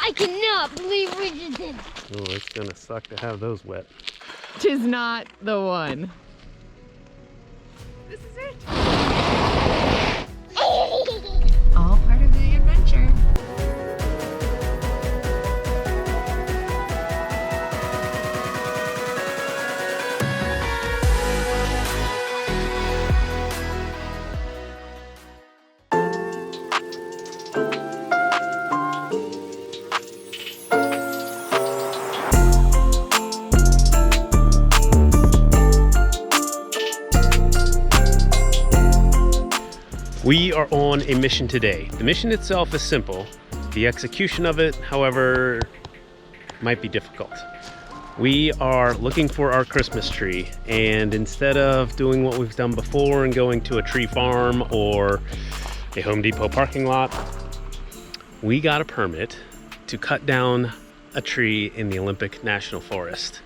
I cannot believe we just did it. Oh, it's gonna suck to have those wet. Tis not the one. This is it. All part of the adventure. We are on a mission today. The mission itself is simple. The execution of it, however, might be difficult. We are looking for our Christmas tree, and instead of doing what we've done before and going to a tree farm or a Home Depot parking lot, we got a permit to cut down a tree in the Olympic National Forest,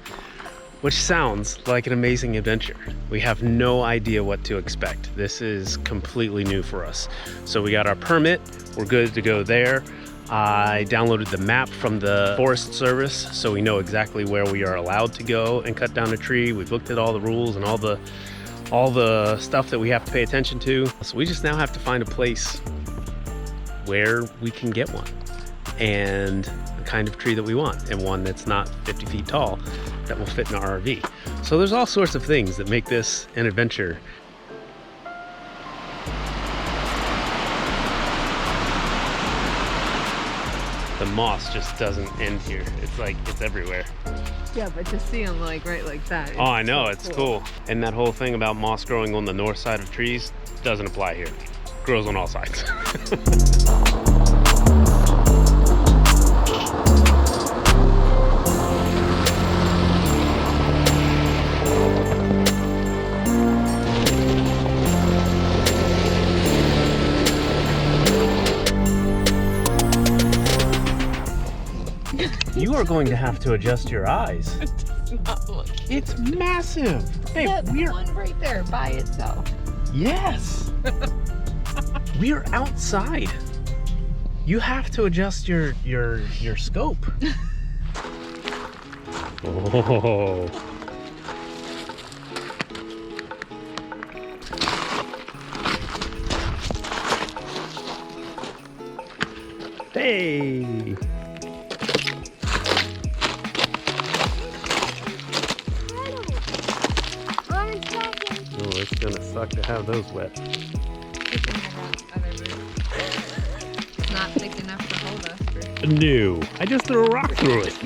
which sounds like an amazing adventure. We have no idea what to expect. This is completely new for us. So we got our permit, we're good to go there. I downloaded the map from the Forest Service so we know exactly where we are allowed to go and cut down a tree. We've looked at all the rules and all the stuff that we have to pay attention to. So we just now have to find a place where we can get one and the kind of tree that we want, and one that's not 50 feet tall that will fit in our RV. So there's all sorts of things that make this an adventure. The moss just doesn't end here. It's like, it's everywhere. Yeah, but to see them like right like that. Oh, I know, it's cool. And that whole thing about moss growing on the north side of trees doesn't apply here. It grows on all sides. You are going to have to adjust your eyes. It does not look. It's massive. Hey, That we're one right there by itself. yes. We're outside. You have to adjust your scope. Oh. Hey. Oh, it's gonna suck to have those wet. It's not thick enough to hold us. No, I just threw a rock through it.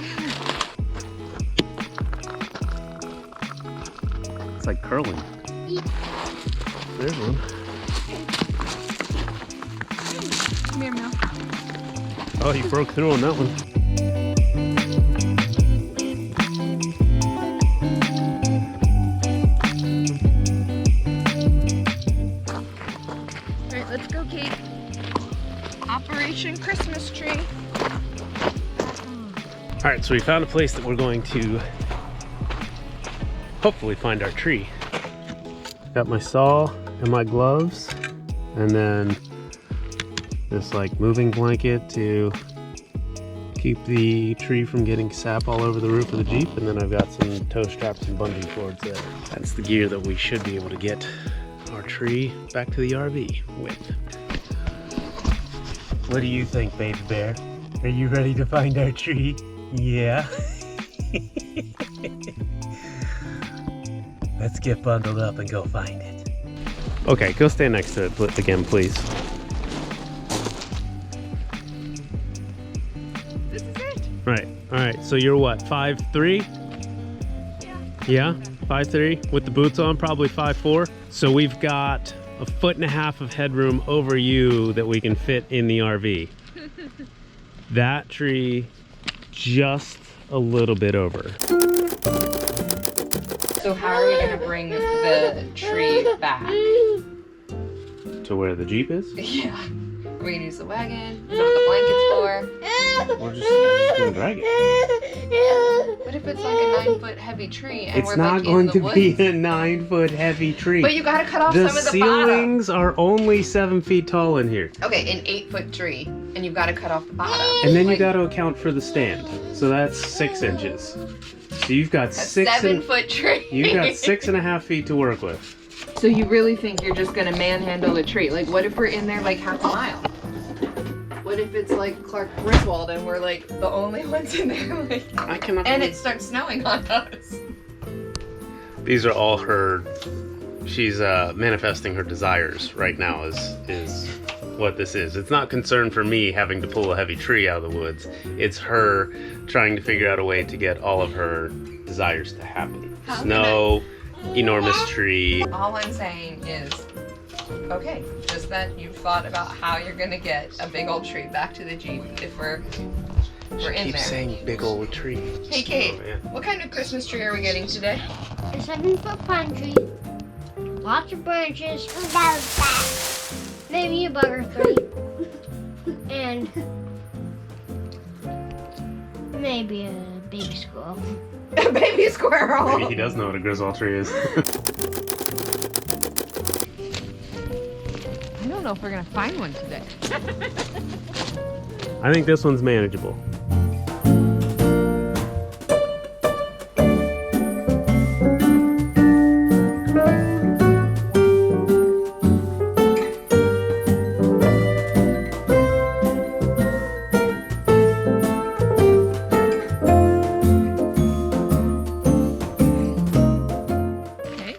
It's like curling. There's one. Come here, Mel. Oh, you broke through on that one. Alright, let's go, Kate. Operation Christmas Tree. All right, so we found a place that we're going to hopefully find our tree. Got my saw and my gloves, and then this like moving blanket to keep the tree from getting sap all over the roof of the Jeep, and then I've got some tow straps and bungee cords there. That's the gear that we should be able to get our tree back to the RV with. What do you think, baby bear? Are you ready to find our tree? Yeah. Let's get bundled up and go find it. Okay, go stand next to it again, please. This is it. Right. All right. So you're what? 5'3"? Yeah. 5'3" with the boots on, probably 5'4". So we've got 1.5 feet of headroom over you that we can fit in the RV. That tree just a little bit over. So how are we going to bring the tree back? To where the Jeep is? Yeah. Are we going to use the wagon? Is that what the blanket's for? We're just gonna drag it. What if it's like a 9-foot heavy tree and It's we're not like going in the to woods? be a 9-foot heavy tree. But you gotta cut off The some of the bottom. ceilings are only 7 feet tall in here. Okay, an 8-foot tree, and you've gotta cut off the bottom. And then you Like, got to account for the stand. So that's 6 inches. So you've got a 7-foot tree. You've got 6.5 feet to work with. So you really think you're just gonna manhandle a tree? Like, what if we're in there like half a mile? What if it's like Clark Griswold and we're like the only ones in there? Like, I cannot. and it starts snowing on us. These are all her. She's manifesting her desires right now. Is what this is. It's not concern for me having to pull a heavy tree out of the woods. It's her trying to figure out a way to get all of her desires to happen. How Snow, enormous tree. All I'm saying is, okay, just that you've thought about how you're gonna get a big old tree back to the Jeep if we're in Keep there. saying big old tree. Hey Kate, Oh, man. what kind of Christmas tree are we getting today? A 7-foot pine tree. Lots of branches. Maybe a bug or 3. And maybe a baby squirrel. A baby squirrel. Maybe he does know what a Griswold tree is. I don't know if we're gonna find one today. I think this one's manageable. Okay.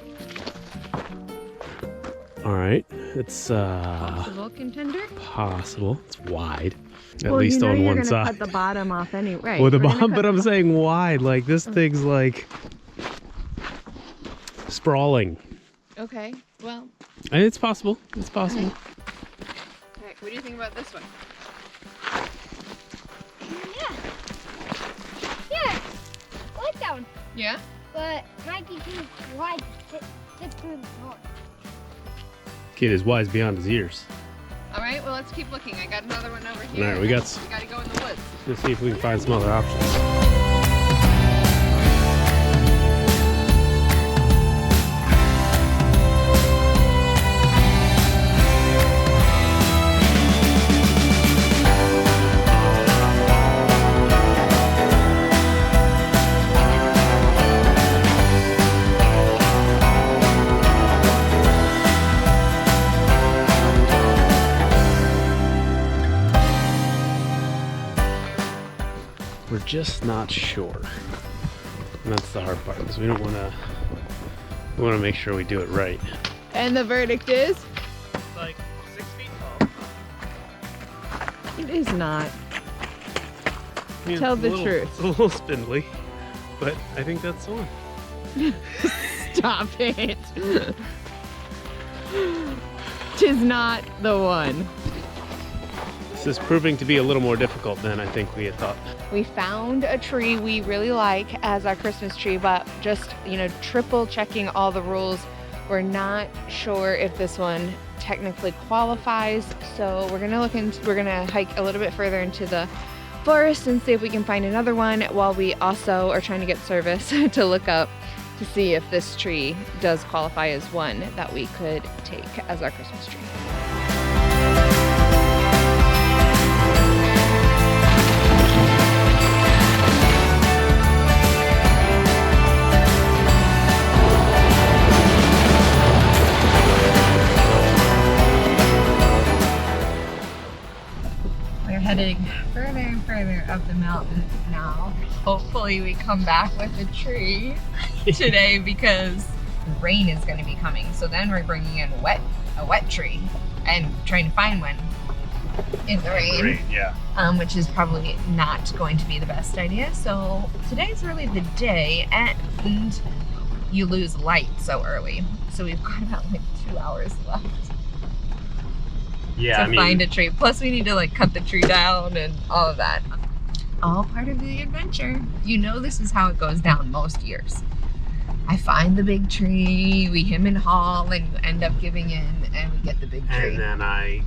All right, it's Possible contender. possible. It's wide, at Well, least you know on you're one gonna side. cut the bottom off anyway. Well, the We're gonna bottom, cut but I'm the- saying wide. Like this thing's like sprawling. Okay. Well. And it's possible. It's possible. All right. What do you think about this one? Yeah. Yeah. I like that one. Yeah. But might be too wide to fit through the door. Kid is wise beyond his years. All right. Well, let's keep looking. I got another one over here. All right, we got. We gotta go in the woods. Let's see if we can find some other options. We're just not sure. And that's the hard part, is we don't want to. We want to make sure we do it right. And the verdict is? It's like 6 feet tall. It is not. I mean, Tell it's the a little- truth. It's a little spindly, but I think that's the one. Stop it. Tis not the one. This is proving to be a little more difficult than I think we had thought. We found a tree we really like as our Christmas tree, but just, you know, triple checking all the rules. We're not sure if this one technically qualifies. So we're gonna hike a little bit further into the forest and see if we can find another one, while we also are trying to get service to look up to see if this tree does qualify as one that we could take as our Christmas tree. We're heading further and further up the mountain now. Hopefully we come back with a tree today, because rain is going to be coming. So then we're bringing in a wet tree and trying to find one in the rain. Great, yeah. Which is probably not going to be the best idea. So today's really the day, and you lose light so early. So we've got about like 2 hours left Yeah, to find a tree. Plus we need to like cut the tree down and all of that. All part of the adventure. You know, this is how it goes down most years. I find the big tree, we hem and haul, and you end up giving in, and we get the big tree. And then I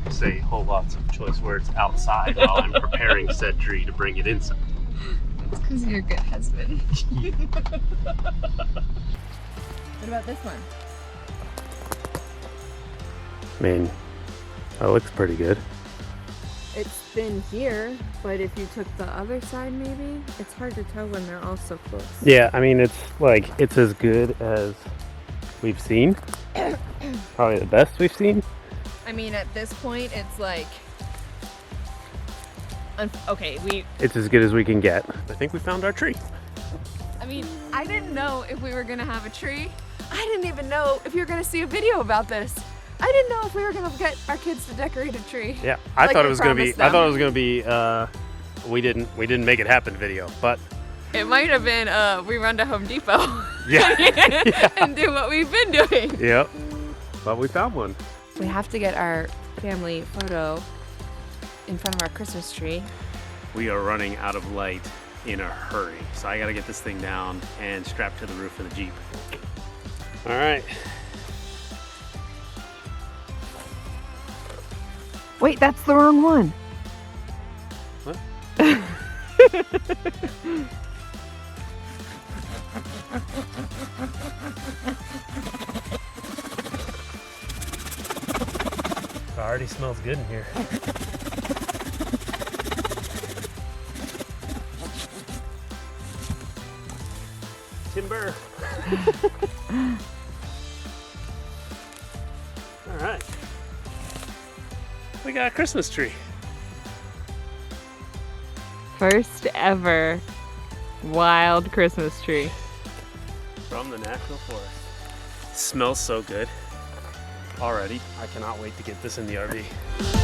say whole lots of choice words outside while I'm preparing said tree to bring it inside. Because you're a good husband. What about this one? I mean, that looks pretty good. It's thin here, but if you took the other side maybe, it's hard to tell when they're all so close. Yeah, I mean, it's as good as we've seen. Probably the best we've seen. I mean, at this point, it's like... Okay, It's as good as we can get. I think we found our tree. I mean, I didn't know if we were gonna have a tree. I didn't even know if you were gonna see a video about this. I didn't know if we were gonna get our kids to decorate a tree. Yeah, I Like thought we it was gonna be. promised I thought it them. was gonna be. We didn't make it happen video, but It might have been we run to Home Depot yeah, and do what we've been doing. yep. But we found one. We have to get our family photo in front of our Christmas tree. We are running out of light in a hurry, so I gotta get this thing down and strapped to the roof of the Jeep. All right. Wait, that's the wrong one. What? It already smells good in here. Timber. All right. We got a Christmas tree. First ever wild Christmas tree. From the National Forest. Smells so good already. I cannot wait to get this in the RV.